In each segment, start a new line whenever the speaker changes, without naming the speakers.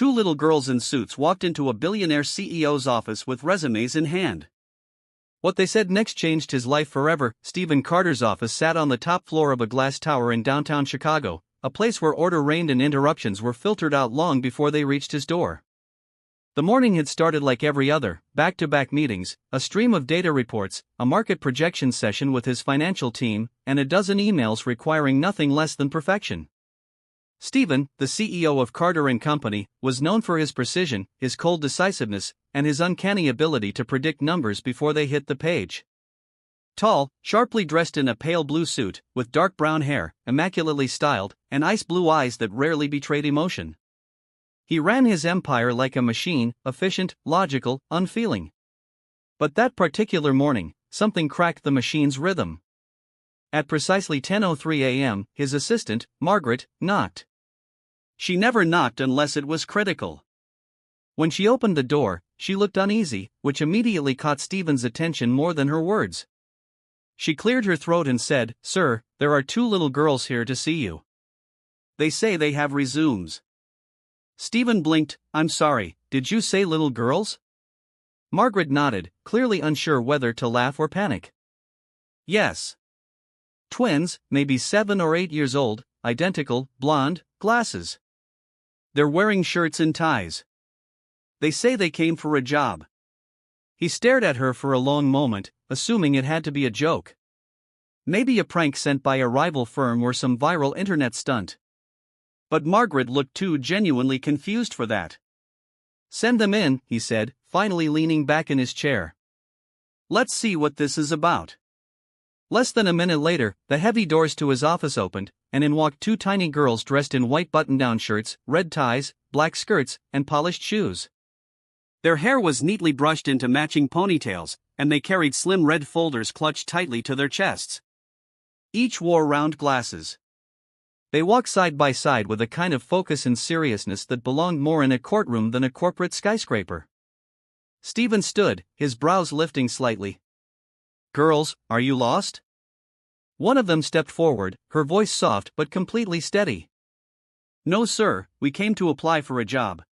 Two little girls in suits walked into a billionaire CEO's office with resumes in hand. What they said next changed his life forever. Stephen Carter's office sat on the top floor of a glass tower in downtown Chicago, a place where order reigned and interruptions were filtered out long before they reached his door. The morning had started like every other: back-to-back meetings, a stream of data reports, a market projection session with his financial team, and a dozen emails requiring nothing less than perfection. Stephen, the CEO of Carter & Company, was known for his precision, his cold decisiveness, and his uncanny ability to predict numbers before they hit the page. Tall, sharply dressed in a pale blue suit, with dark brown hair, immaculately styled, and ice blue eyes that rarely betrayed emotion. He ran his empire like a machine, efficient, logical, unfeeling. But that particular morning, something cracked the machine's rhythm. At precisely 10:03 a.m., his assistant, Margaret, knocked. She never knocked unless it was critical. When she opened the door, she looked uneasy, which immediately caught Stephen's attention more than her words. She cleared her throat and said, "Sir, there are two little girls here to see you. They say they have resumes." Stephen blinked. "I'm sorry, did you say little girls?" Margaret nodded, clearly unsure whether to laugh or panic. "Yes. Twins, maybe 7 or 8 years old, identical, blonde, glasses. They're wearing shirts and ties. They say they came for a job." He stared at her for a long moment, assuming it had to be a joke. Maybe a prank sent by a rival firm or some viral internet stunt. But Margaret looked too genuinely confused for that. "Send them in," he said, finally leaning back in his chair. "Let's see what this is about." Less than a minute later, the heavy doors to his office opened, and in walked two tiny girls dressed in white button-down shirts, red ties, black skirts, and polished shoes. Their hair was neatly brushed into matching ponytails, and they carried slim red folders clutched tightly to their chests. Each wore round glasses. They walked side by side with a kind of focus and seriousness that belonged more in a courtroom than a corporate skyscraper. Stephen stood, his brows lifting slightly. "Girls, are you lost?" One of them stepped forward, her voice soft but completely steady. "No sir, we came to apply for a job."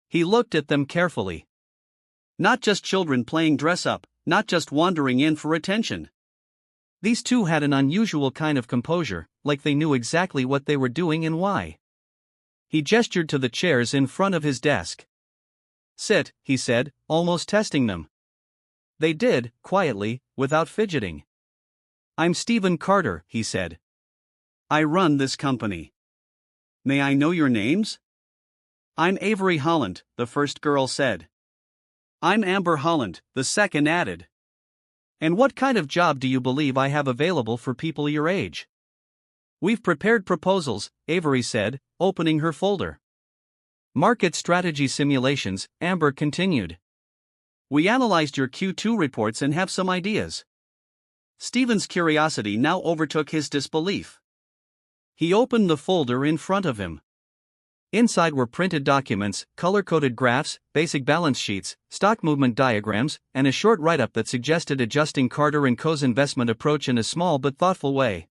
He looked at them carefully. Not just children playing dress-up, not just wandering in for attention. These two had an unusual kind of composure, like they knew exactly what they were doing and why. He gestured to the chairs in front of his desk. "Sit," he said, almost testing them. They did, quietly, without fidgeting. "I'm Stephen Carter," he said. "I run this company." "May I know your names?" "I'm Avery Holland," the first girl said. "I'm Amber Holland," the second added. "And what kind of job do you believe I have available for people your age?" "We've prepared proposals," Avery said, opening her folder. "Market strategy simulations," Amber continued. "We analyzed your Q2 reports and have some ideas." Stephen's curiosity now overtook his disbelief. He opened the folder in front of him. Inside were printed documents, color-coded graphs, basic balance sheets, stock movement diagrams, and a short write-up that suggested adjusting Carter & Co.'s investment approach in a small but thoughtful way.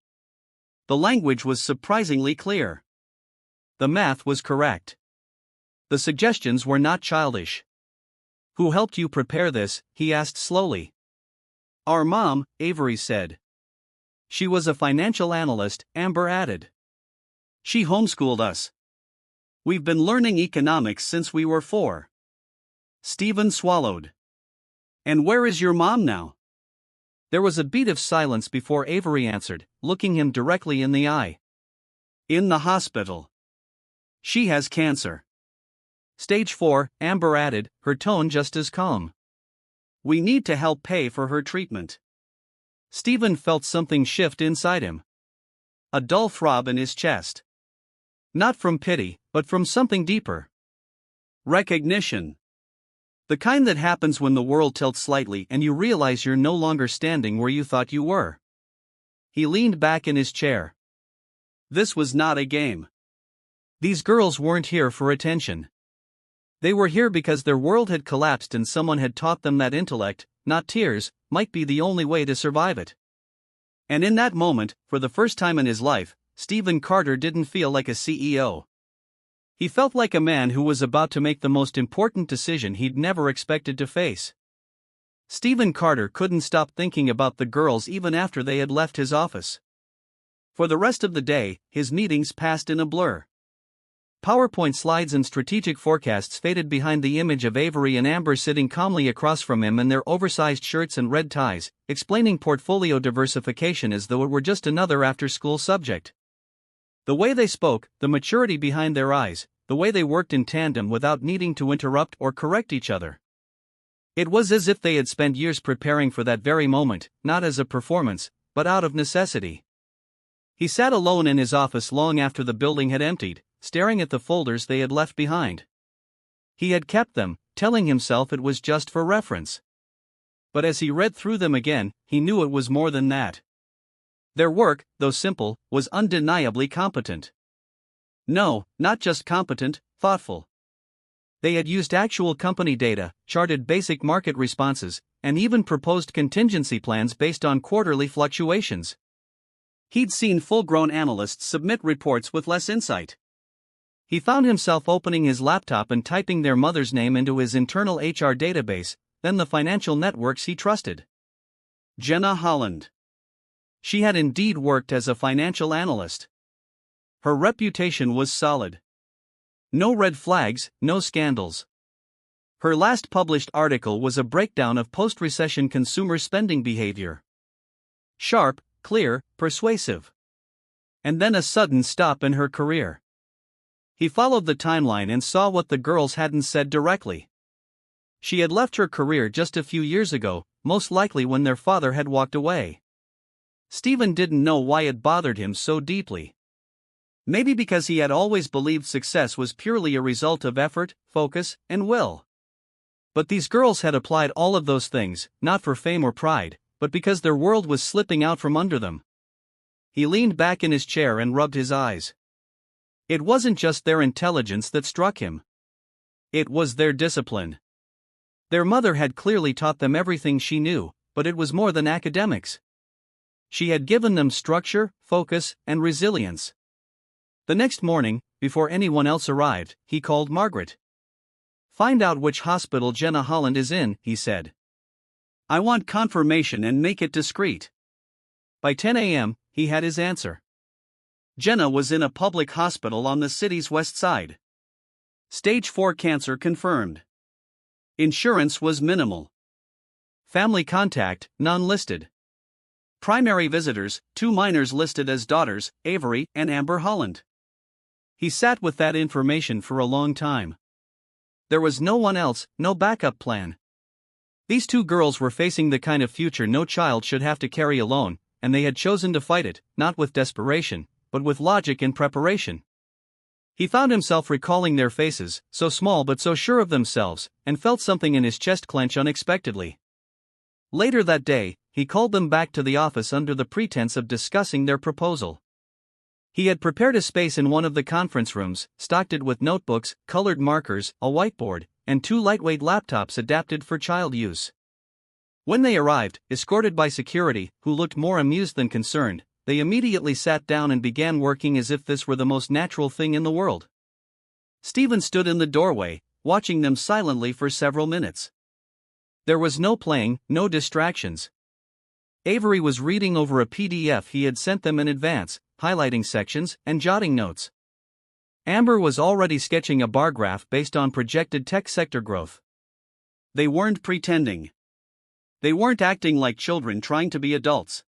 The language was surprisingly clear. The math was correct. The suggestions were not childish. "Who helped you prepare this?" he asked slowly. "Our mom," Avery said. "She was a financial analyst," Amber added. "She homeschooled us. We've been learning economics since we were 4. Stephen swallowed. "And where is your mom now?" There was a beat of silence before Avery answered, looking him directly in the eye. "In the hospital. She has cancer." "Stage 4, Amber added, her tone just as calm. "We need to help pay for her treatment." Stephen felt something shift inside him. A dull throb in his chest. Not from pity, but from something deeper. Recognition. The kind that happens when the world tilts slightly and you realize you're no longer standing where you thought you were. He leaned back in his chair. This was not a game. These girls weren't here for attention. They were here because their world had collapsed and someone had taught them that intellect, not tears, might be the only way to survive it. And in that moment, for the first time in his life, Stephen Carter didn't feel like a CEO. He felt like a man who was about to make the most important decision he'd never expected to face. Stephen Carter couldn't stop thinking about the girls even after they had left his office. For the rest of the day, his meetings passed in a blur. PowerPoint slides and strategic forecasts faded behind the image of Avery and Amber sitting calmly across from him in their oversized shirts and red ties, explaining portfolio diversification as though it were just another after-school subject. The way they spoke, the maturity behind their eyes, the way they worked in tandem without needing to interrupt or correct each other. It was as if they had spent years preparing for that very moment, not as a performance, but out of necessity. He sat alone in his office long after the building had emptied, staring at the folders they had left behind. He had kept them, telling himself it was just for reference. But as he read through them again, he knew it was more than that. Their work, though simple, was undeniably competent. No, not just competent, thoughtful. They had used actual company data, charted basic market responses, and even proposed contingency plans based on quarterly fluctuations. He'd seen full-grown analysts submit reports with less insight. He found himself opening his laptop and typing their mother's name into his internal HR database, then the financial networks he trusted. Jenna Holland. She had indeed worked as a financial analyst. Her reputation was solid. No red flags, no scandals. Her last published article was a breakdown of post-recession consumer spending behavior. Sharp, clear, persuasive. And then a sudden stop in her career. He followed the timeline and saw what the girls hadn't said directly. She had left her career just a few years ago, most likely when their father had walked away. Stephen didn't know why it bothered him so deeply. Maybe because he had always believed success was purely a result of effort, focus, and will. But these girls had applied all of those things, not for fame or pride, but because their world was slipping out from under them. He leaned back in his chair and rubbed his eyes. It wasn't just their intelligence that struck him. It was their discipline. Their mother had clearly taught them everything she knew, but it was more than academics. She had given them structure, focus, and resilience. The next morning, before anyone else arrived, he called Margaret. "Find out which hospital Jenna Holland is in," he said. "I want confirmation and make it discreet." By 10 a.m., he had his answer. Jenna was in a public hospital on the city's west side. Stage 4 cancer confirmed. Insurance was minimal. Family contact, none listed. Primary visitors, 2 minors listed as daughters, Avery and Amber Holland. He sat with that information for a long time. There was no one else, no backup plan. These 2 girls were facing the kind of future no child should have to carry alone, and they had chosen to fight it, not with desperation, but with logic and preparation. He found himself recalling their faces, so small but so sure of themselves, and felt something in his chest clench unexpectedly. Later that day, he called them back to the office under the pretense of discussing their proposal. He had prepared a space in one of the conference rooms, stocked it with notebooks, colored markers, a whiteboard, and 2 lightweight laptops adapted for child use. When they arrived, escorted by security, who looked more amused than concerned, they immediately sat down and began working as if this were the most natural thing in the world. Stephen stood in the doorway, watching them silently for several minutes. There was no playing, no distractions. Avery was reading over a PDF he had sent them in advance, highlighting sections and jotting notes. Amber was already sketching a bar graph based on projected tech sector growth. They weren't pretending. They weren't acting like children trying to be adults.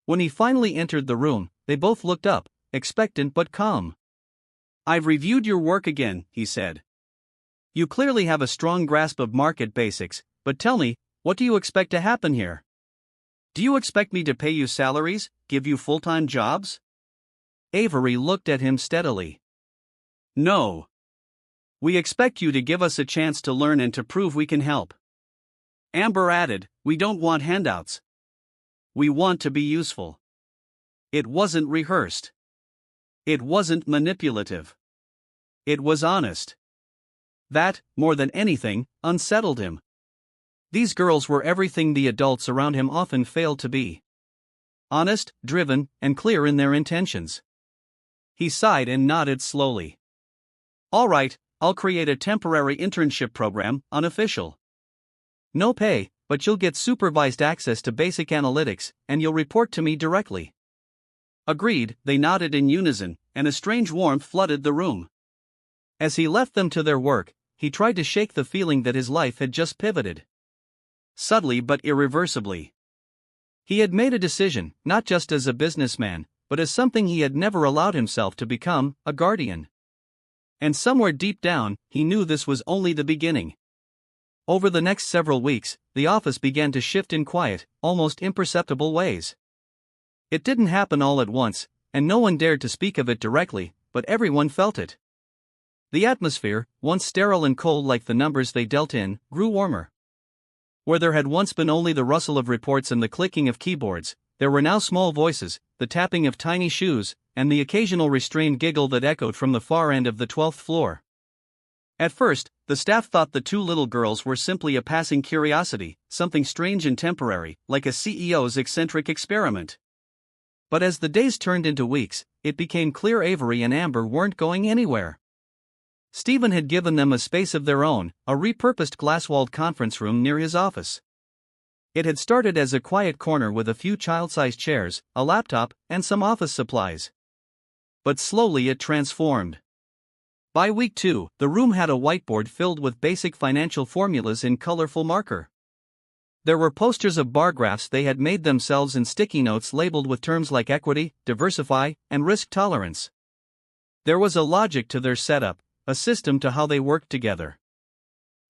When he finally entered the room, they both looked up, expectant but calm. "I've reviewed your work again," he said. "You clearly have a strong grasp of market basics, but tell me, what do you expect to happen here? Do you expect me to pay you salaries, give you full-time jobs?" Avery looked at him steadily. "No. We expect you to give us a chance to learn and to prove we can help." Amber added, "We don't want handouts. We want to be useful." It wasn't rehearsed. It wasn't manipulative. It was honest. That, more than anything, unsettled him. These girls were everything the adults around him often failed to be. Honest, driven, and clear in their intentions. He sighed and nodded slowly. All right, I'll create a temporary internship program, unofficial. No pay, but you'll get supervised access to basic analytics, and you'll report to me directly. Agreed, they nodded in unison, and a strange warmth flooded the room. As he left them to their work, he tried to shake the feeling that his life had just pivoted. Subtly but irreversibly. He had made a decision, not just as a businessman, but as something he had never allowed himself to become, a guardian. And somewhere deep down, he knew this was only the beginning. Over the next several weeks, the office began to shift in quiet, almost imperceptible ways. It didn't happen all at once, and no one dared to speak of it directly, but everyone felt it. The atmosphere, once sterile and cold like the numbers they dealt in, grew warmer. Where there had once been only the rustle of reports and the clicking of keyboards, there were now small voices, the tapping of tiny shoes, and the occasional restrained giggle that echoed from the far end of the 12th floor. At first, the staff thought the two little girls were simply a passing curiosity, something strange and temporary, like a CEO's eccentric experiment. But as the days turned into weeks, it became clear Avery and Amber weren't going anywhere. Stephen had given them a space of their own, a repurposed glass-walled conference room near his office. It had started as a quiet corner with a few child-sized chairs, a laptop, and some office supplies. But slowly it transformed. By week 2, the room had a whiteboard filled with basic financial formulas in colorful marker. There were posters of bar graphs they had made themselves and sticky notes labeled with terms like equity, diversify, and risk tolerance. There was a logic to their setup, a system to how they worked together.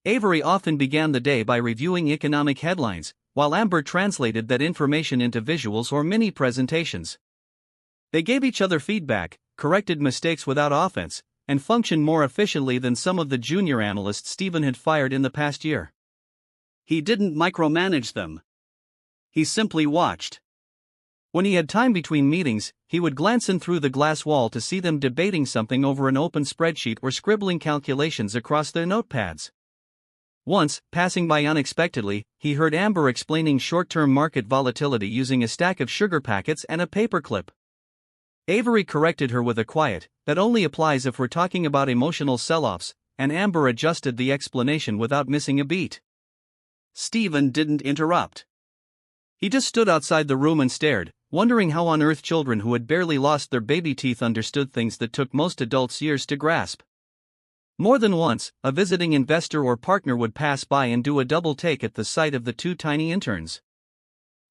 Avery often began the day by reviewing economic headlines, while Amber translated that information into visuals or mini presentations. They gave each other feedback, corrected mistakes without offense, and functioned more efficiently than some of the junior analysts Stephen had fired in the past year. He didn't micromanage them. He simply watched. When he had time between meetings, he would glance in through the glass wall to see them debating something over an open spreadsheet or scribbling calculations across their notepads. Once, passing by unexpectedly, he heard Amber explaining short-term market volatility using a stack of sugar packets and a paperclip. Avery corrected her with a quiet, "That only applies if we're talking about emotional sell-offs," and Amber adjusted the explanation without missing a beat. Stephen didn't interrupt. He just stood outside the room and stared, wondering how on earth children who had barely lost their baby teeth understood things that took most adults years to grasp. More than once, a visiting investor or partner would pass by and do a double take at the sight of the two tiny interns.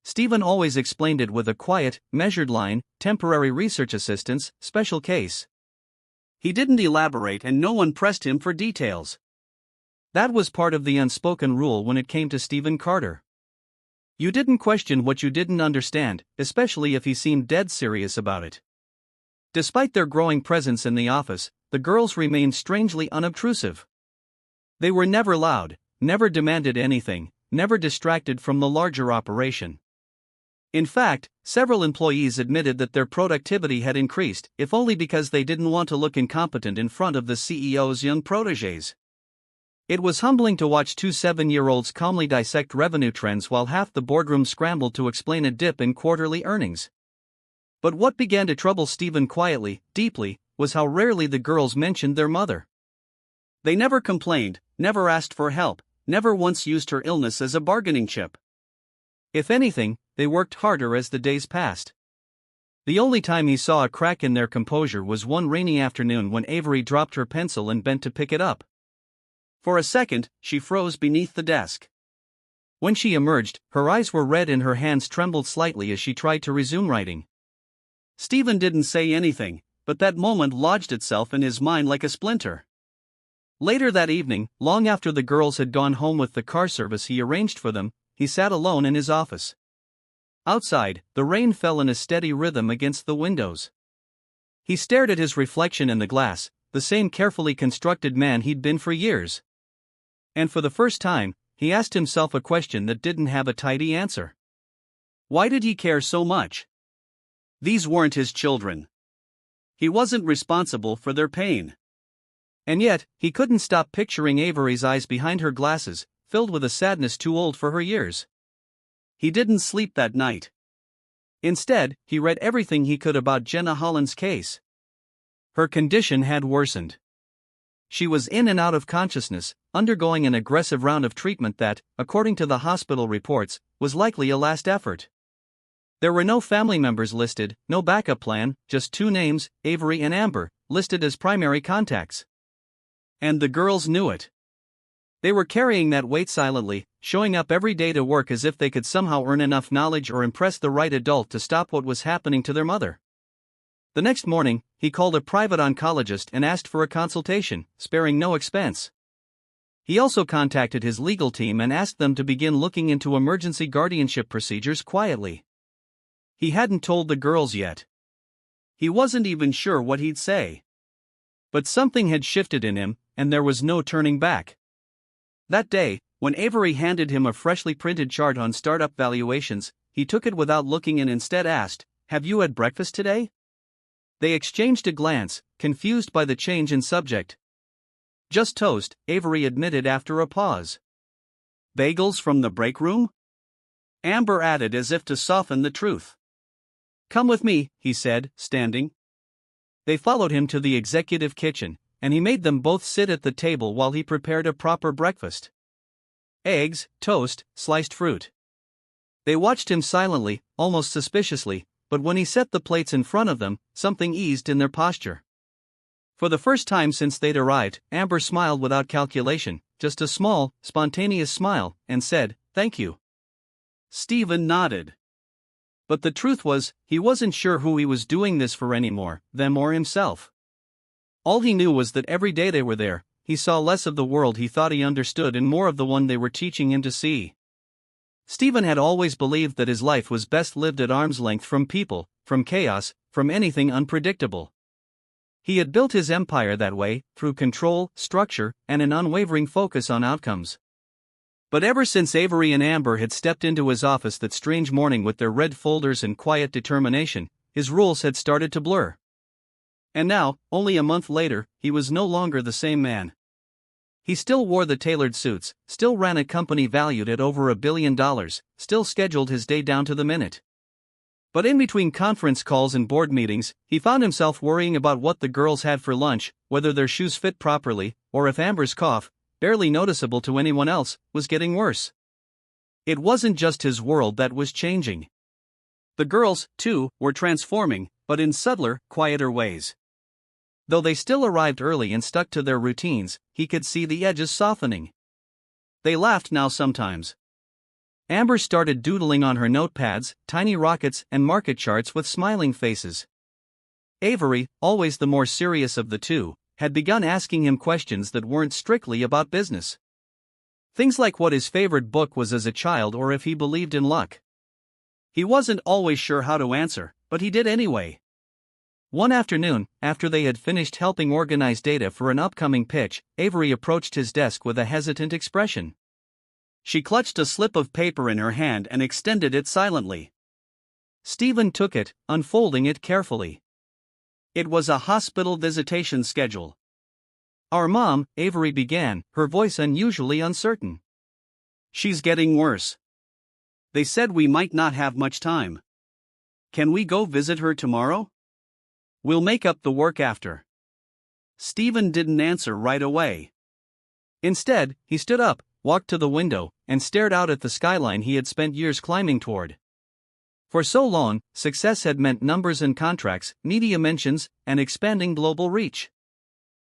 Stephen always explained it with a quiet, measured line: temporary research assistants, special case. He didn't elaborate and no one pressed him for details. That was part of the unspoken rule when it came to Stephen Carter. You didn't question what you didn't understand, especially if he seemed dead serious about it. Despite their growing presence in the office, the girls remained strangely unobtrusive. They were never loud, never demanded anything, never distracted from the larger operation. In fact, several employees admitted that their productivity had increased, if only because they didn't want to look incompetent in front of the CEO's young protégés. It was humbling to watch two 7-year-olds calmly dissect revenue trends while half the boardroom scrambled to explain a dip in quarterly earnings. But what began to trouble Stephen quietly, deeply, was how rarely the girls mentioned their mother. They never complained, never asked for help, never once used her illness as a bargaining chip. If anything, they worked harder as the days passed. The only time he saw a crack in their composure was one rainy afternoon when Avery dropped her pencil and bent to pick it up. For a second, she froze beneath the desk. When she emerged, her eyes were red and her hands trembled slightly as she tried to resume writing. Stephen didn't say anything, but that moment lodged itself in his mind like a splinter. Later that evening, long after the girls had gone home with the car service he arranged for them, he sat alone in his office. Outside, the rain fell in a steady rhythm against the windows. He stared at his reflection in the glass, the same carefully constructed man he'd been for years. And for the first time, he asked himself a question that didn't have a tidy answer. Why did he care so much? These weren't his children. He wasn't responsible for their pain. And yet, he couldn't stop picturing Avery's eyes behind her glasses, filled with a sadness too old for her years. He didn't sleep that night. Instead, he read everything he could about Jenna Holland's case. Her condition had worsened. She was in and out of consciousness, undergoing an aggressive round of treatment that, according to the hospital reports, was likely a last effort. There were no family members listed, no backup plan, just two names, Avery and Amber, listed as primary contacts. And the girls knew it. They were carrying that weight silently, showing up every day to work as if they could somehow earn enough knowledge or impress the right adult to stop what was happening to their mother. The next morning, he called a private oncologist and asked for a consultation, sparing no expense. He also contacted his legal team and asked them to begin looking into emergency guardianship procedures quietly. He hadn't told the girls yet. He wasn't even sure what he'd say. But something had shifted in him, and there was no turning back. That day, when Avery handed him a freshly printed chart on startup valuations, he took it without looking and instead asked, "Have you had breakfast today?" They exchanged a glance, confused by the change in subject. "Just toast," Avery admitted after a pause. "Bagels from the break room?" Amber added as if to soften the truth. "Come with me," he said, standing. They followed him to the executive kitchen, and he made them both sit at the table while he prepared a proper breakfast. Eggs, toast, sliced fruit. They watched him silently, almost suspiciously, but when he set the plates in front of them, something eased in their posture. For the first time since they'd arrived, Amber smiled without calculation, just a small, spontaneous smile, and said, "Thank you." Stephen nodded. But the truth was, he wasn't sure who he was doing this for anymore, them or himself. All he knew was that every day they were there, he saw less of the world he thought he understood and more of the one they were teaching him to see. Stephen had always believed that his life was best lived at arm's length from people, from chaos, from anything unpredictable. He had built his empire that way, through control, structure, and an unwavering focus on outcomes. But ever since Avery and Amber had stepped into his office that strange morning with their red folders and quiet determination, his rules had started to blur. And now, only a month later, he was no longer the same man. He still wore the tailored suits, still ran a company valued at over $1 billion, still scheduled his day down to the minute. But in between conference calls and board meetings, he found himself worrying about what the girls had for lunch, whether their shoes fit properly, or if Amber's cough, barely noticeable to anyone else, was getting worse. It wasn't just his world that was changing. The girls, too, were transforming, but in subtler, quieter ways. Though they still arrived early and stuck to their routines, he could see the edges softening. They laughed now sometimes. Amber started doodling on her notepads, tiny rockets and market charts with smiling faces. Avery, always the more serious of the two, had begun asking him questions that weren't strictly about business. Things like what his favorite book was as a child or if he believed in luck. He wasn't always sure how to answer, but he did anyway. One afternoon, after they had finished helping organize data for an upcoming pitch, Avery approached his desk with a hesitant expression. She clutched a slip of paper in her hand and extended it silently. Stephen took it, unfolding it carefully. It was a hospital visitation schedule. "Our mom," Avery began, her voice unusually uncertain. "She's getting worse. They said we might not have much time. Can we go visit her tomorrow? We'll make up the work after." Stephen didn't answer right away. Instead, he stood up, walked to the window, and stared out at the skyline he had spent years climbing toward. For so long, success had meant numbers and contracts, media mentions, and expanding global reach.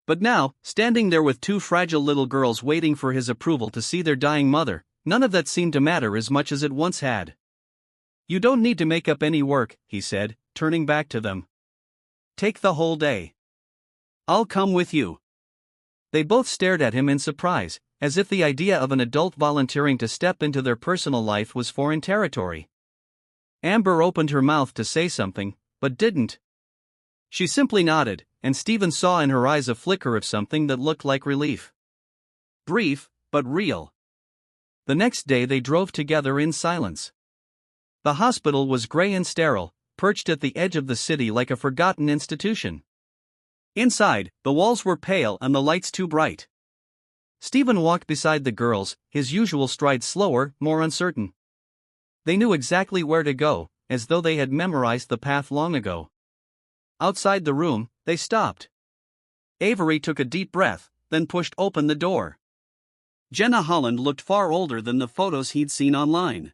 But now, standing there with two fragile little girls waiting for his approval to see their dying mother, none of that seemed to matter as much as it once had. "You don't need to make up any work," he said, turning back to them. "Take the whole day. I'll come with you." They both stared at him in surprise, as if the idea of an adult volunteering to step into their personal life was foreign territory. Amber opened her mouth to say something, but didn't. She simply nodded, and Stephen saw in her eyes a flicker of something that looked like relief. Brief, but real. The next day they drove together in silence. The hospital was gray and sterile, perched at the edge of the city like a forgotten institution. Inside, the walls were pale and the lights too bright. Stephen walked beside the girls, his usual stride slower, more uncertain. They knew exactly where to go, as though they had memorized the path long ago. Outside the room, they stopped. Avery took a deep breath, then pushed open the door. Jenna Holland looked far older than the photos he'd seen online.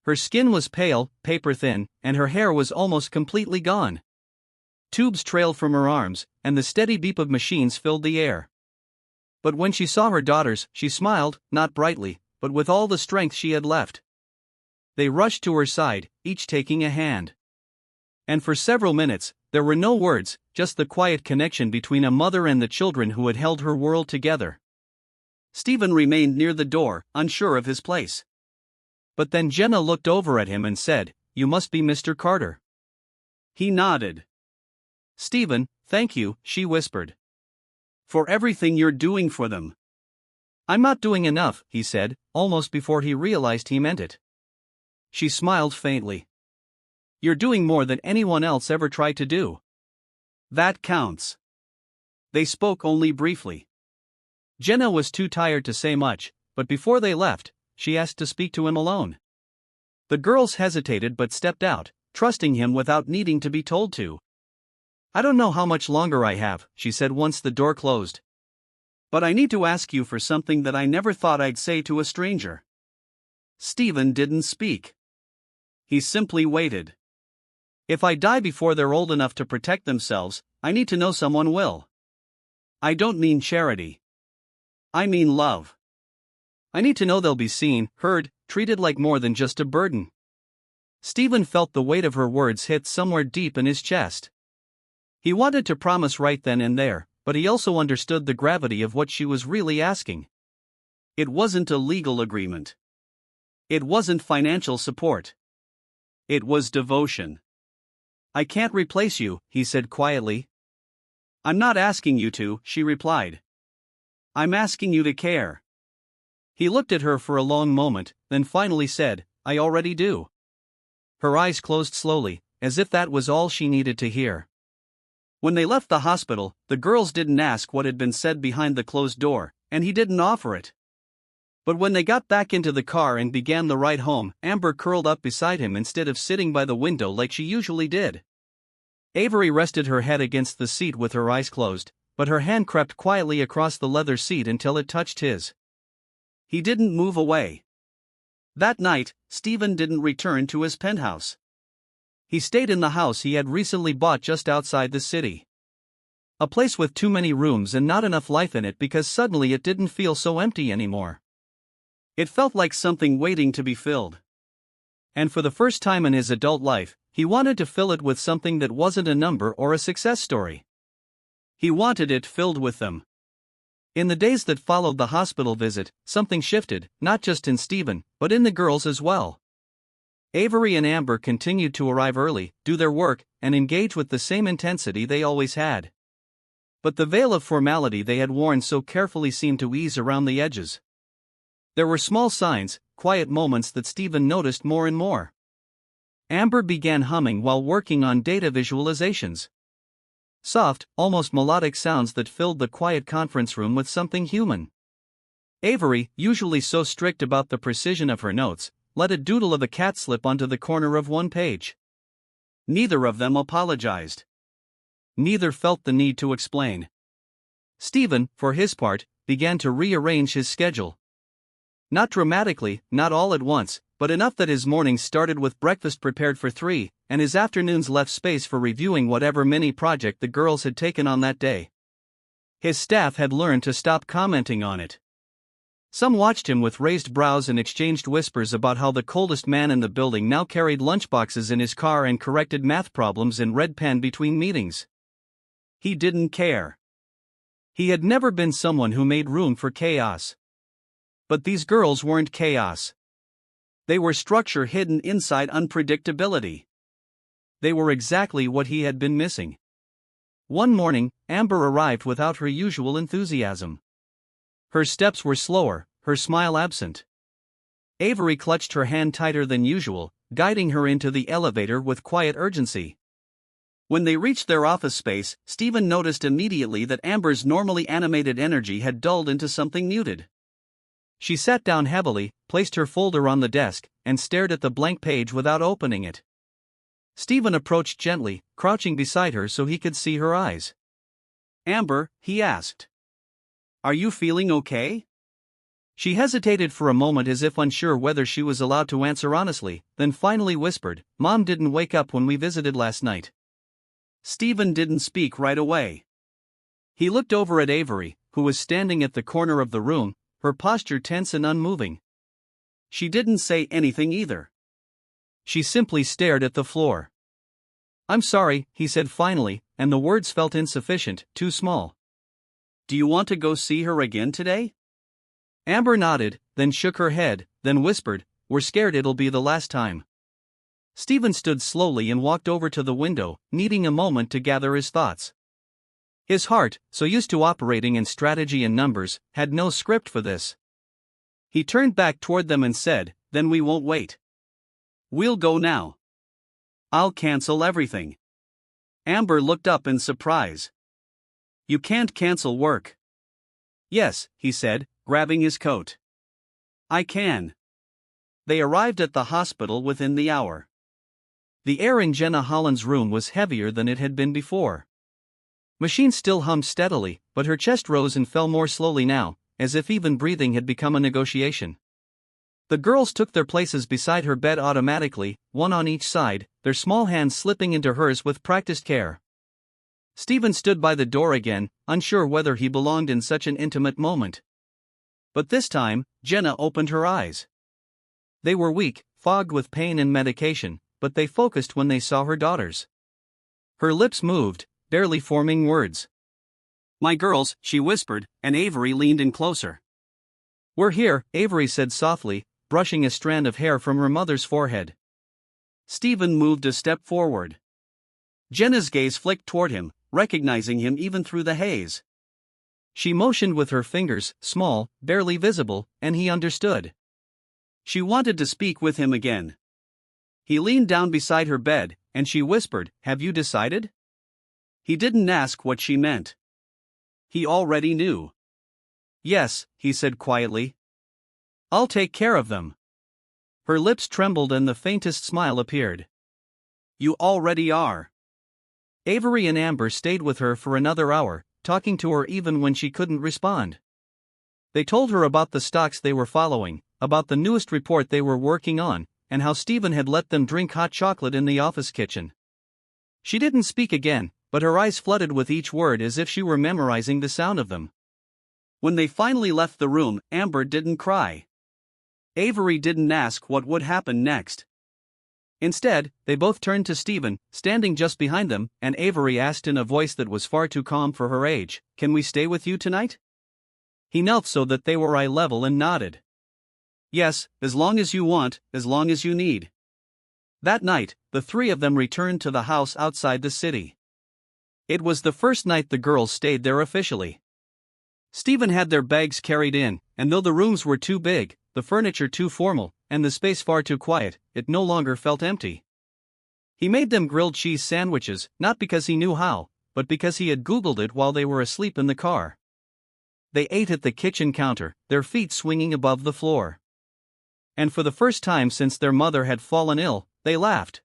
Her skin was pale, paper-thin, and her hair was almost completely gone. Tubes trailed from her arms, and the steady beep of machines filled the air. But when she saw her daughters, she smiled, not brightly, but with all the strength she had left. They rushed to her side, each taking a hand. And for several minutes, there were no words, just the quiet connection between a mother and the children who had held her world together. Stephen remained near the door, unsure of his place. But then Jenna looked over at him and said, "You must be Mr. Carter." He nodded. "Stephen, thank you," she whispered. "For everything you're doing for them." "I'm not doing enough," he said, almost before he realized he meant it. She smiled faintly. "You're doing more than anyone else ever tried to do. That counts." They spoke only briefly. Jenna was too tired to say much, but before they left, she asked to speak to him alone. The girls hesitated but stepped out, trusting him without needing to be told to. "I don't know how much longer I have," she said once the door closed. "But I need to ask you for something that I never thought I'd say to a stranger." Stephen didn't speak. He simply waited. "If I die before they're old enough to protect themselves, I need to know someone will. I don't mean charity. I mean love. I need to know they'll be seen, heard, treated like more than just a burden." Stephen felt the weight of her words hit somewhere deep in his chest. He wanted to promise right then and there, but he also understood the gravity of what she was really asking. It wasn't a legal agreement. It wasn't financial support. It was devotion. "I can't replace you," he said quietly. "I'm not asking you to," she replied. "I'm asking you to care." He looked at her for a long moment, then finally said, "I already do." Her eyes closed slowly, as if that was all she needed to hear. When they left the hospital, the girls didn't ask what had been said behind the closed door, and he didn't offer it. But when they got back into the car and began the ride home, Amber curled up beside him instead of sitting by the window like she usually did. Avery rested her head against the seat with her eyes closed, but her hand crept quietly across the leather seat until it touched his. He didn't move away. That night, Stephen didn't return to his penthouse. He stayed in the house he had recently bought just outside the city. A place with too many rooms and not enough life in it because suddenly it didn't feel so empty anymore. It felt like something waiting to be filled. And for the first time in his adult life, he wanted to fill it with something that wasn't a number or a success story. He wanted it filled with them. In the days that followed the hospital visit, something shifted, not just in Stephen, but in the girls as well. Avery and Amber continued to arrive early, do their work, and engage with the same intensity they always had. But the veil of formality they had worn so carefully seemed to ease around the edges. There were small signs, quiet moments that Stephen noticed more and more. Amber began humming while working on data visualizations. Soft, almost melodic sounds that filled the quiet conference room with something human. Avery, usually so strict about the precision of her notes, let a doodle of a cat slip onto the corner of one page. Neither of them apologized. Neither felt the need to explain. Stephen, for his part, began to rearrange his schedule. Not dramatically, not all at once, but enough that his mornings started with breakfast prepared for 3, and his afternoons left space for reviewing whatever mini project the girls had taken on that day. His staff had learned to stop commenting on it. Some watched him with raised brows and exchanged whispers about how the coldest man in the building now carried lunchboxes in his car and corrected math problems in red pen between meetings. He didn't care. He had never been someone who made room for chaos. But these girls weren't chaos. They were structure hidden inside unpredictability. They were exactly what he had been missing. One morning, Amber arrived without her usual enthusiasm. Her steps were slower, her smile absent. Avery clutched her hand tighter than usual, guiding her into the elevator with quiet urgency. When they reached their office space, Stephen noticed immediately that Amber's normally animated energy had dulled into something muted. She sat down heavily, placed her folder on the desk, and stared at the blank page without opening it. Stephen approached gently, crouching beside her so he could see her eyes. "Amber," he asked. Are you feeling okay? She hesitated for a moment as if unsure whether she was allowed to answer honestly, then finally whispered, Mom didn't wake up when we visited last night. Stephen didn't speak right away. He looked over at Avery, who was standing at the corner of the room, her posture tense and unmoving. She didn't say anything either. She simply stared at the floor. I'm sorry, he said finally, and the words felt insufficient, too small. Do you want to go see her again today? Amber nodded, then shook her head, then whispered, We're scared it'll be the last time. Stephen stood slowly and walked over to the window, needing a moment to gather his thoughts. His heart, so used to operating in strategy and numbers, had no script for this. He turned back toward them and said, Then we won't wait. We'll go now. I'll cancel everything. Amber looked up in surprise. You can't cancel work. Yes, he said, grabbing his coat. I can. They arrived at the hospital within the hour. The air in Jenna Holland's room was heavier than it had been before. Machines still hummed steadily, but her chest rose and fell more slowly now, as if even breathing had become a negotiation. The girls took their places beside her bed automatically, one on each side, their small hands slipping into hers with practiced care. Stephen stood by the door again, unsure whether he belonged in such an intimate moment. But this time, Jenna opened her eyes. They were weak, fogged with pain and medication, but they focused when they saw her daughters. Her lips moved, barely forming words. My girls, she whispered, and Avery leaned in closer. We're here, Avery said softly, brushing a strand of hair from her mother's forehead. Stephen moved a step forward. Jenna's gaze flicked toward him, recognizing him even through the haze. She motioned with her fingers, small, barely visible, and he understood. She wanted to speak with him again. He leaned down beside her bed, and she whispered, Have you decided? He didn't ask what she meant. He already knew. Yes, he said quietly. I'll take care of them. Her lips trembled and the faintest smile appeared. You already are. Avery and Amber stayed with her for another hour, talking to her even when she couldn't respond. They told her about the stocks they were following, about the newest report they were working on, and how Stephen had let them drink hot chocolate in the office kitchen. She didn't speak again, but her eyes flooded with each word as if she were memorizing the sound of them. When they finally left the room, Amber didn't cry. Avery didn't ask what would happen next. Instead, they both turned to Stephen, standing just behind them, and Avery asked in a voice that was far too calm for her age, Can we stay with you tonight? He knelt so that they were eye level and nodded. Yes, as long as you want, as long as you need. That night, the three of them returned to the house outside the city. It was the first night the girls stayed there officially. Stephen had their bags carried in, and though the rooms were too big, the furniture too formal, and the space far too quiet, it no longer felt empty. He made them grilled cheese sandwiches, not because he knew how, but because he had Googled it while they were asleep in the car. They ate at the kitchen counter, their feet swinging above the floor. And for the first time since their mother had fallen ill, they laughed.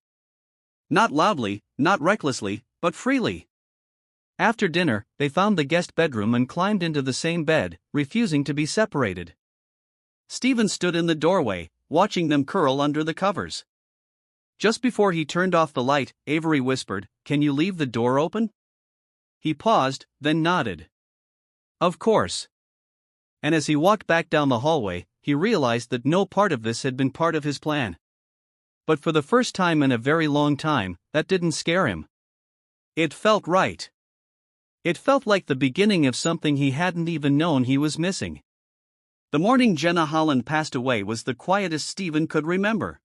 Not loudly, not recklessly, but freely. After dinner, they found the guest bedroom and climbed into the same bed, refusing to be separated. Stephen stood in the doorway, watching them curl under the covers. Just before he turned off the light, Avery whispered, Can you leave the door open? He paused, then nodded. Of course. And as he walked back down the hallway, he realized that no part of this had been part of his plan. But for the first time in a very long time, that didn't scare him. It felt right. It felt like the beginning of something he hadn't even known he was missing. The morning Jenna Holland passed away was the quietest Stephen could remember.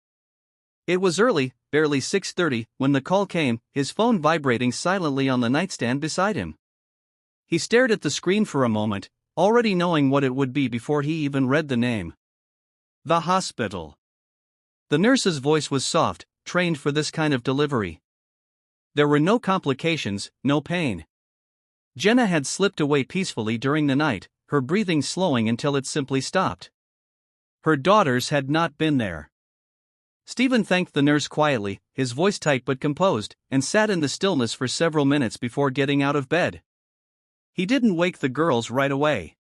It was early, barely 6:30, when the call came, his phone vibrating silently on the nightstand beside him. He stared at the screen for a moment, already knowing what it would be before he even read the name. The hospital. The nurse's voice was soft, trained for this kind of delivery. There were no complications, no pain. Jenna had slipped away peacefully during the night, her breathing slowing until it simply stopped. Her daughters had not been there. Stephen thanked the nurse quietly, his voice tight but composed, and sat in the stillness for several minutes before getting out of bed. He didn't wake the girls right away.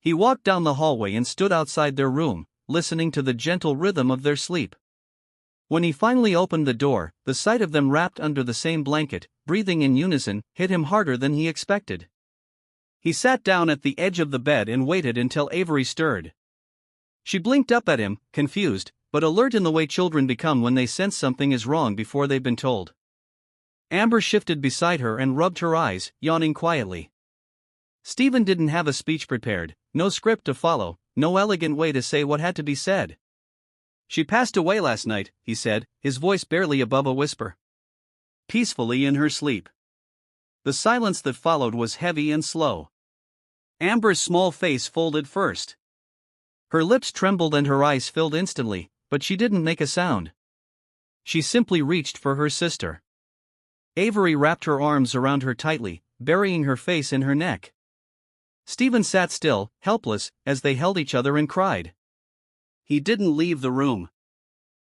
He walked down the hallway and stood outside their room, listening to the gentle rhythm of their sleep. When he finally opened the door, the sight of them wrapped under the same blanket, breathing in unison, hit him harder than he expected. He sat down at the edge of the bed and waited until Avery stirred. She blinked up at him, confused, but alert in the way children become when they sense something is wrong before they've been told. Amber shifted beside her and rubbed her eyes, yawning quietly. Stephen didn't have a speech prepared, no script to follow, no elegant way to say what had to be said. "She passed away last night," he said, his voice barely above a whisper. "Peacefully in her sleep." The silence that followed was heavy and slow. Amber's small face folded first. Her lips trembled and her eyes filled instantly, but she didn't make a sound. She simply reached for her sister. Avery wrapped her arms around her tightly, burying her face in her neck. Stephen sat still, helpless, as they held each other and cried. He didn't leave the room.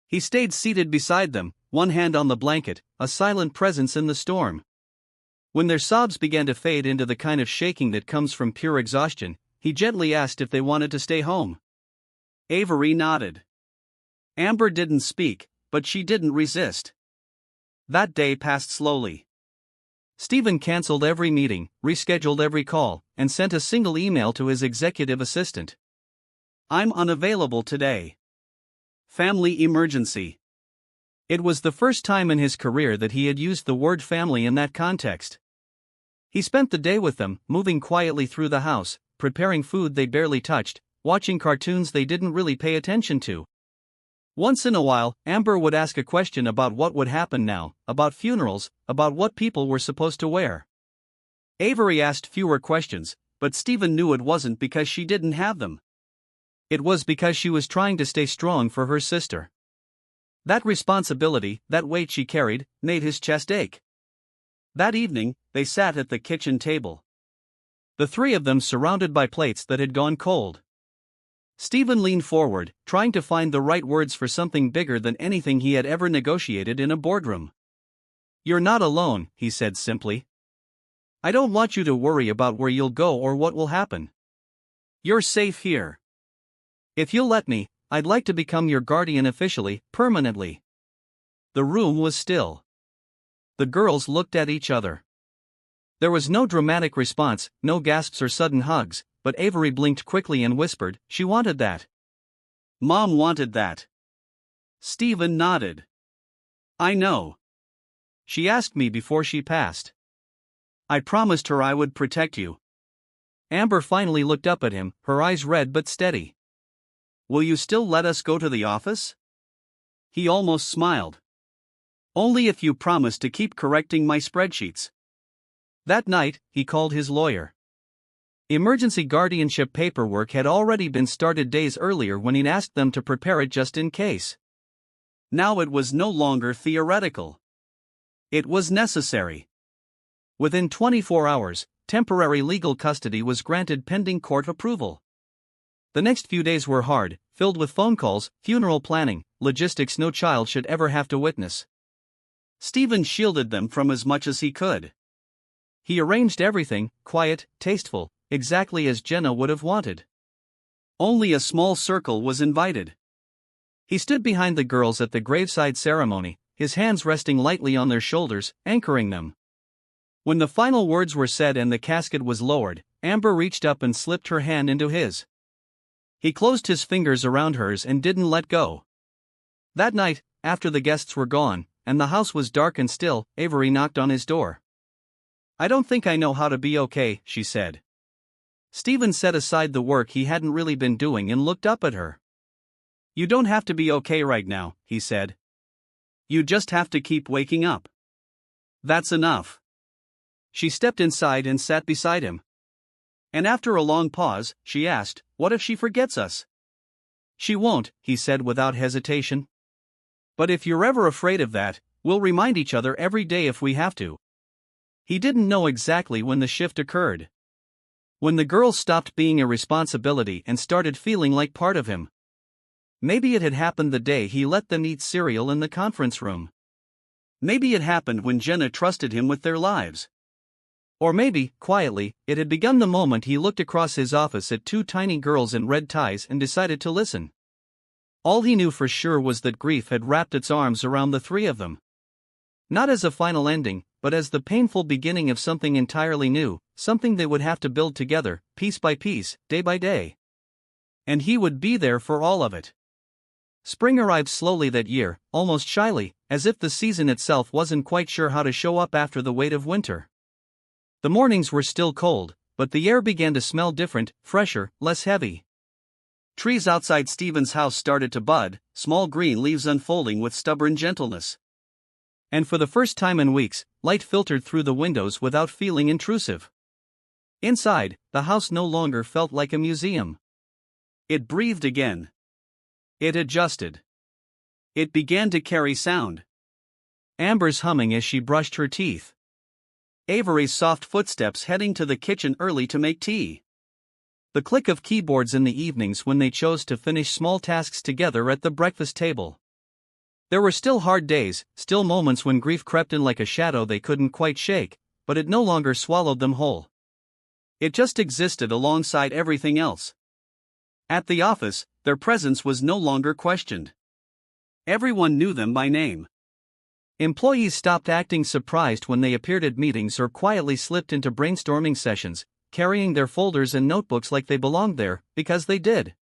He stayed seated beside them, one hand on the blanket, a silent presence in the storm. When their sobs began to fade into the kind of shaking that comes from pure exhaustion, he gently asked if they wanted to stay home. Avery nodded. Amber didn't speak, but she didn't resist. That day passed slowly. Stephen canceled every meeting, rescheduled every call, and sent a single email to his executive assistant. "I'm unavailable today. Family emergency." It was the first time in his career that he had used the word family in that context. He spent the day with them, moving quietly through the house, preparing food they barely touched, watching cartoons they didn't really pay attention to. Once in a while, Amber would ask a question about what would happen now, about funerals, about what people were supposed to wear. Avery asked fewer questions, but Stephen knew it wasn't because she didn't have them. It was because she was trying to stay strong for her sister. That responsibility, that weight she carried, made his chest ache. That evening, they sat at the kitchen table. The three of them surrounded by plates that had gone cold. Stephen leaned forward, trying to find the right words for something bigger than anything he had ever negotiated in a boardroom. "You're not alone," he said simply. "I don't want you to worry about where you'll go or what will happen. You're safe here. If you'll let me, I'd like to become your guardian officially, permanently." The room was still. The girls looked at each other. There was no dramatic response, no gasps or sudden hugs, but Avery blinked quickly and whispered, "She wanted that. Mom wanted that." Stephen nodded. "I know. She asked me before she passed. I promised her I would protect you." Amber finally looked up at him, her eyes red but steady. "Will you still let us go to the office?" He almost smiled. "Only if you promise to keep correcting my spreadsheets." That night, he called his lawyer. Emergency guardianship paperwork had already been started days earlier when he'd asked them to prepare it just in case. Now it was no longer theoretical. It was necessary. Within 24 hours, temporary legal custody was granted pending court approval. The next few days were hard, filled with phone calls, funeral planning, logistics no child should ever have to witness. Stephen shielded them from as much as he could. He arranged everything, quiet, tasteful, exactly as Jenna would have wanted. Only a small circle was invited. He stood behind the girls at the graveside ceremony, his hands resting lightly on their shoulders, anchoring them. When the final words were said and the casket was lowered, Amber reached up and slipped her hand into his. He closed his fingers around hers and didn't let go. That night, after the guests were gone, and the house was dark and still, Avery knocked on his door. "I don't think I know how to be okay," she said. Stephen set aside the work he hadn't really been doing and looked up at her. "You don't have to be okay right now," he said. "You just have to keep waking up. That's enough." She stepped inside and sat beside him. And after a long pause, she asked, "What if she forgets us?" "She won't," he said without hesitation. "But if you're ever afraid of that, we'll remind each other every day if we have to." He didn't know exactly when the shift occurred. When the girls stopped being a responsibility and started feeling like part of him. Maybe it had happened the day he let them eat cereal in the conference room. Maybe it happened when Jenna trusted him with their lives. Or maybe, quietly, it had begun the moment he looked across his office at two tiny girls in red ties and decided to listen. All he knew for sure was that grief had wrapped its arms around the three of them. Not as a final ending, but as the painful beginning of something entirely new, something they would have to build together, piece by piece, day by day. And he would be there for all of it. Spring arrived slowly that year, almost shyly, as if the season itself wasn't quite sure how to show up after the weight of winter. The mornings were still cold, but the air began to smell different, fresher, less heavy. Trees outside Stephen's house started to bud, small green leaves unfolding with stubborn gentleness. And for the first time in weeks, light filtered through the windows without feeling intrusive. Inside, the house no longer felt like a museum. It breathed again. It adjusted. It began to carry sound. Amber's humming as she brushed her teeth. Avery's soft footsteps heading to the kitchen early to make tea. The click of keyboards in the evenings when they chose to finish small tasks together at the breakfast table. There were still hard days, still moments when grief crept in like a shadow they couldn't quite shake, but it no longer swallowed them whole. It just existed alongside everything else. At the office, their presence was no longer questioned. Everyone knew them by name. Employees stopped acting surprised when they appeared at meetings or quietly slipped into brainstorming sessions, carrying their folders and notebooks like they belonged there, because they did.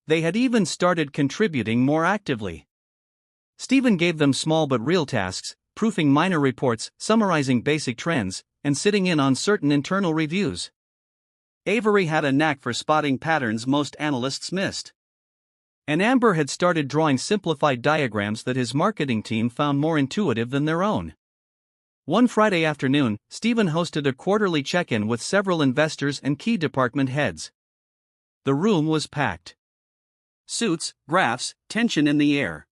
They had even started contributing more actively. Stephen gave them small but real tasks, proofing minor reports, summarizing basic trends, and sitting in on certain internal reviews. Avery had a knack for spotting patterns most analysts missed. And Amber had started drawing simplified diagrams that his marketing team found more intuitive than their own. One Friday afternoon, Stephen hosted a quarterly check-in with several investors and key department heads. The room was packed. Suits, graphs, tension in the air.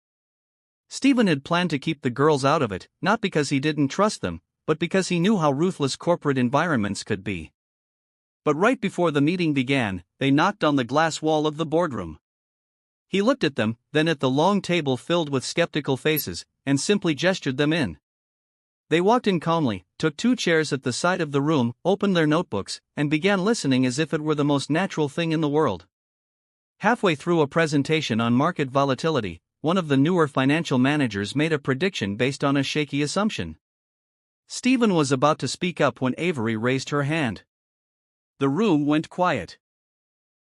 Stephen had planned to keep the girls out of it, not because he didn't trust them, but because he knew how ruthless corporate environments could be. But right before the meeting began, they knocked on the glass wall of the boardroom. He looked at them, then at the long table filled with skeptical faces, and simply gestured them in. They walked in calmly, took two chairs at the side of the room, opened their notebooks, and began listening as if it were the most natural thing in the world. Halfway through a presentation on market volatility, one of the newer financial managers made a prediction based on a shaky assumption. Stephen was about to speak up when Avery raised her hand. The room went quiet.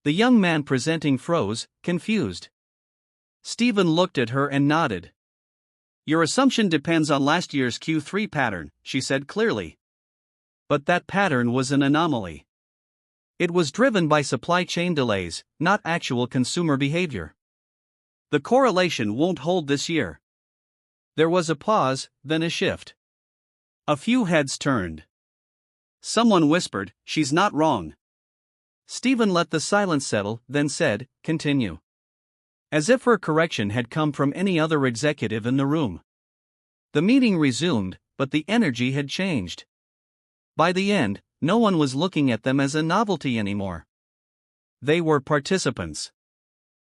The young man presenting froze, confused. Stephen looked at her and nodded. "Your assumption depends on last year's Q3 pattern," she said clearly. But that pattern was an anomaly. It was driven by supply chain delays, not actual consumer behavior. The correlation won't hold this year. There was a pause, then a shift. A few heads turned. Someone whispered, "She's not wrong." Stephen let the silence settle, then said, "Continue." As if her correction had come from any other executive in the room. The meeting resumed, but the energy had changed. By the end, no one was looking at them as a novelty anymore. They were participants.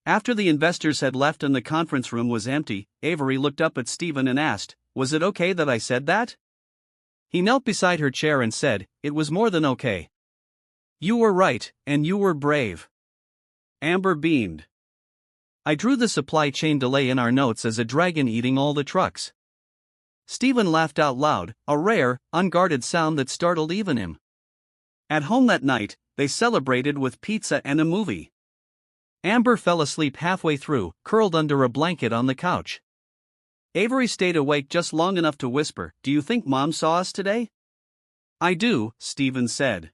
After the investors had left and the conference room was empty, Avery looked up at Stephen and asked, "Was it okay that I said that?" He knelt beside her chair and said, "It was more than okay. You were right, and you were brave." Amber beamed. "I drew the supply chain delay in our notes as a dragon eating all the trucks." Stephen laughed out loud, a rare, unguarded sound that startled even him. At home that night, they celebrated with pizza and a movie. Amber fell asleep halfway through, curled under a blanket on the couch. Avery stayed awake just long enough to whisper, "Do you think Mom saw us today?" "I do," Stephen said.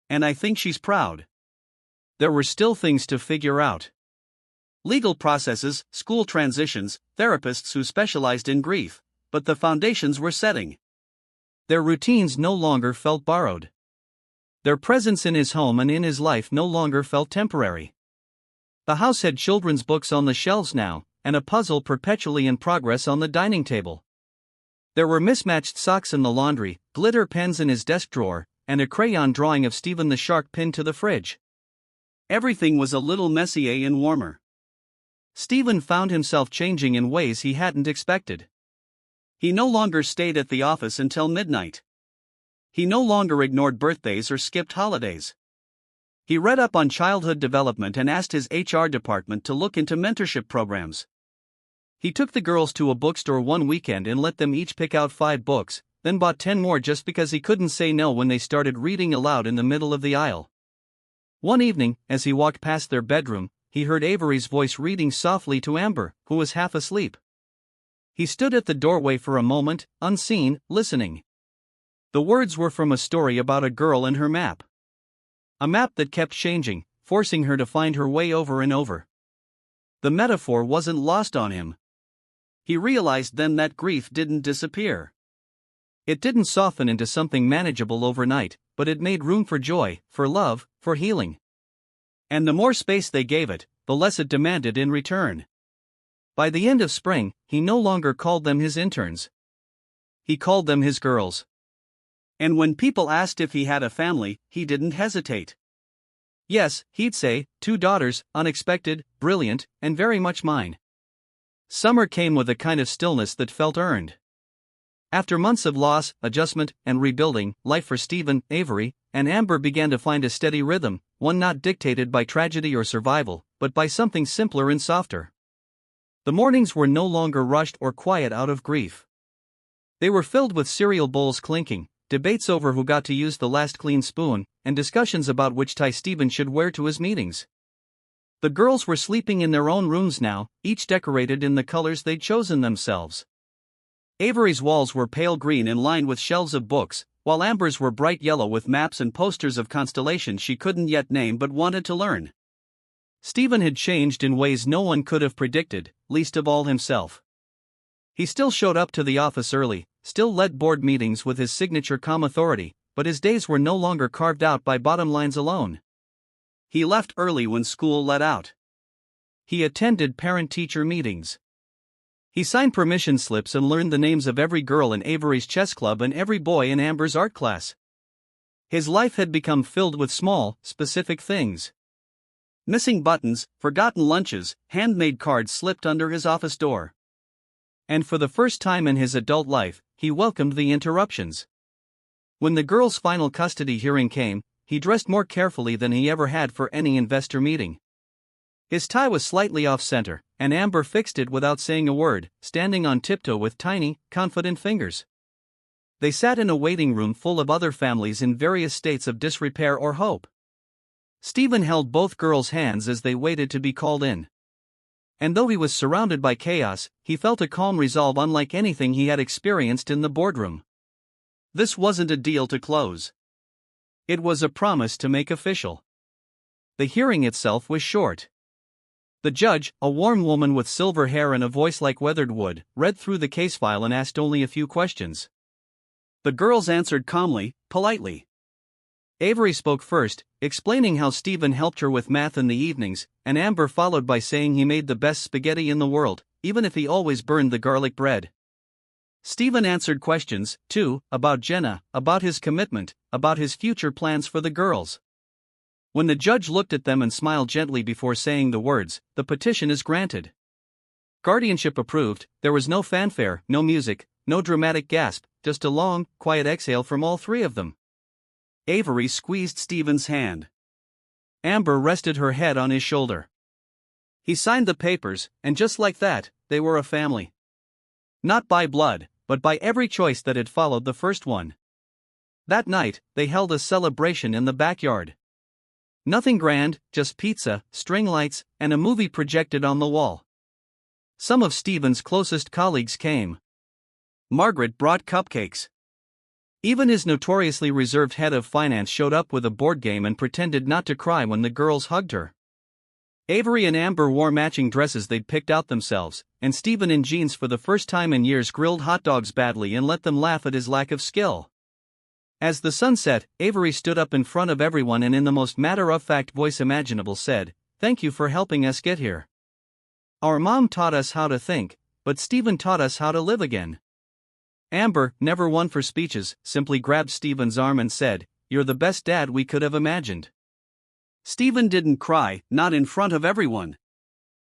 "And I think she's proud." There were still things to figure out. Legal processes, school transitions, therapists who specialized in grief, but the foundations were setting. Their routines no longer felt borrowed. Their presence in his home and in his life no longer felt temporary. The house had children's books on the shelves now, and a puzzle perpetually in progress on the dining table. There were mismatched socks in the laundry, glitter pens in his desk drawer, and a crayon drawing of Stephen the shark pinned to the fridge. Everything was a little messier and warmer. Stephen found himself changing in ways he hadn't expected. He no longer stayed at the office until midnight. He no longer ignored birthdays or skipped holidays. He read up on childhood development and asked his HR department to look into mentorship programs. He took the girls to a bookstore one weekend and let them each pick out 5 books, then bought 10 more just because he couldn't say no when they started reading aloud in the middle of the aisle. One evening, as he walked past their bedroom, he heard Avery's voice reading softly to Amber, who was half asleep. He stood at the doorway for a moment, unseen, listening. The words were from a story about a girl and her map. A map that kept changing, forcing her to find her way over and over. The metaphor wasn't lost on him. He realized then that grief didn't disappear. It didn't soften into something manageable overnight, but it made room for joy, for love, for healing. And the more space they gave it, the less it demanded in return. By the end of spring, he no longer called them his interns. He called them his girls. And when people asked if he had a family, he didn't hesitate. Yes, he'd say, 2 daughters, unexpected, brilliant, and very much mine. Summer came with a kind of stillness that felt earned. After months of loss, adjustment, and rebuilding, life for Stephen, Avery, and Amber began to find a steady rhythm, one not dictated by tragedy or survival, but by something simpler and softer. The mornings were no longer rushed or quiet out of grief. They were filled with cereal bowls clinking, debates over who got to use the last clean spoon, and discussions about which tie Stephen should wear to his meetings. The girls were sleeping in their own rooms now, each decorated in the colors they'd chosen themselves. Avery's walls were pale green and lined with shelves of books, while Amber's were bright yellow with maps and posters of constellations she couldn't yet name but wanted to learn. Stephen had changed in ways no one could have predicted, least of all himself. He still showed up to the office early, still led board meetings with his signature calm authority, but his days were no longer carved out by bottom lines alone. He left early when school let out. He attended parent-teacher meetings. He signed permission slips and learned the names of every girl in Avery's chess club and every boy in Amber's art class. His life had become filled with small, specific things. Missing buttons, forgotten lunches, handmade cards slipped under his office door. And for the first time in his adult life, he welcomed the interruptions. When the girls' final custody hearing came, he dressed more carefully than he ever had for any investor meeting. His tie was slightly off-center, and Amber fixed it without saying a word, standing on tiptoe with tiny, confident fingers. They sat in a waiting room full of other families in various states of disrepair or hope. Stephen held both girls' hands as they waited to be called in. And though he was surrounded by chaos, he felt a calm resolve unlike anything he had experienced in the boardroom. This wasn't a deal to close. It was a promise to make official. The hearing itself was short. The judge, a warm woman with silver hair and a voice like weathered wood, read through the case file and asked only a few questions. The girls answered calmly, politely. Avery spoke first, explaining how Stephen helped her with math in the evenings, and Amber followed by saying he made the best spaghetti in the world, even if he always burned the garlic bread. Stephen answered questions, too, about Jenna, about his commitment, about his future plans for the girls. When the judge looked at them and smiled gently before saying the words, "The petition is granted. Guardianship approved," there was no fanfare, no music, no dramatic gasp, just a long, quiet exhale from all 3 of them. Avery squeezed Stephen's hand. Amber rested her head on his shoulder. He signed the papers, and just like that, they were a family. Not by blood, but by every choice that had followed the first one. That night, they held a celebration in the backyard. Nothing grand, just pizza, string lights, and a movie projected on the wall. Some of Stephen's closest colleagues came. Margaret brought cupcakes. Even his notoriously reserved head of finance showed up with a board game and pretended not to cry when the girls hugged her. Avery and Amber wore matching dresses they'd picked out themselves, and Stephen in jeans for the first time in years grilled hot dogs badly and let them laugh at his lack of skill. As the sun set, Avery stood up in front of everyone and in the most matter-of-fact voice imaginable said, "Thank you for helping us get here. Our mom taught us how to think, but Stephen taught us how to live again." Amber, never one for speeches, simply grabbed Stephen's arm and said, "You're the best dad we could have imagined." Stephen didn't cry, not in front of everyone.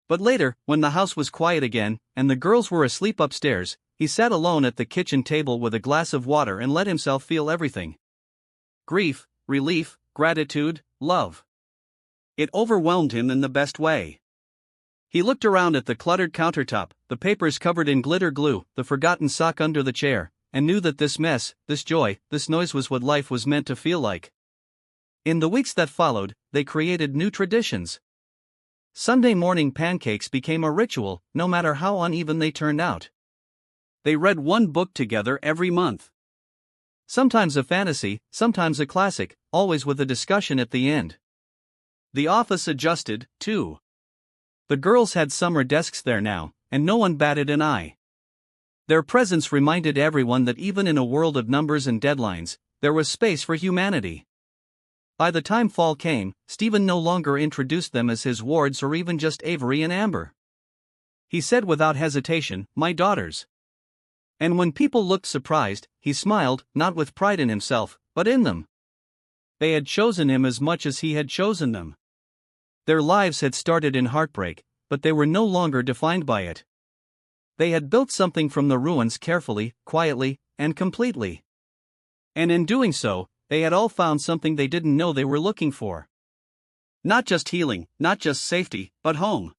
But later, when the house was quiet again, and the girls were asleep upstairs, He sat alone at the kitchen table with a glass of water and let himself feel everything: grief, relief, gratitude, love. It overwhelmed him in the best way. He looked around at the cluttered countertop, the papers covered in glitter glue, the forgotten sock under the chair, and knew that this mess, this joy, this noise was what life was meant to feel like. In the weeks that followed, they created new traditions. Sunday morning pancakes became a ritual, no matter how uneven they turned out. They read one book together every month. Sometimes a fantasy, sometimes a classic, always with a discussion at the end. The office adjusted, too. The girls had summer desks there now, and no one batted an eye. Their presence reminded everyone that even in a world of numbers and deadlines, there was space for humanity. By the time fall came, Stephen no longer introduced them as his wards or even just Avery and Amber. He said without hesitation, "My daughters." And when people looked surprised, he smiled, not with pride in himself, but in them. They had chosen him as much as he had chosen them. Their lives had started in heartbreak, but they were no longer defined by it. They had built something from the ruins carefully, quietly, and completely. And in doing so, they had all found something they didn't know they were looking for. Not just healing, not just safety, but home.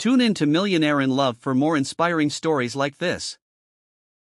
Tune in to Millionaire in Love for more inspiring stories like this.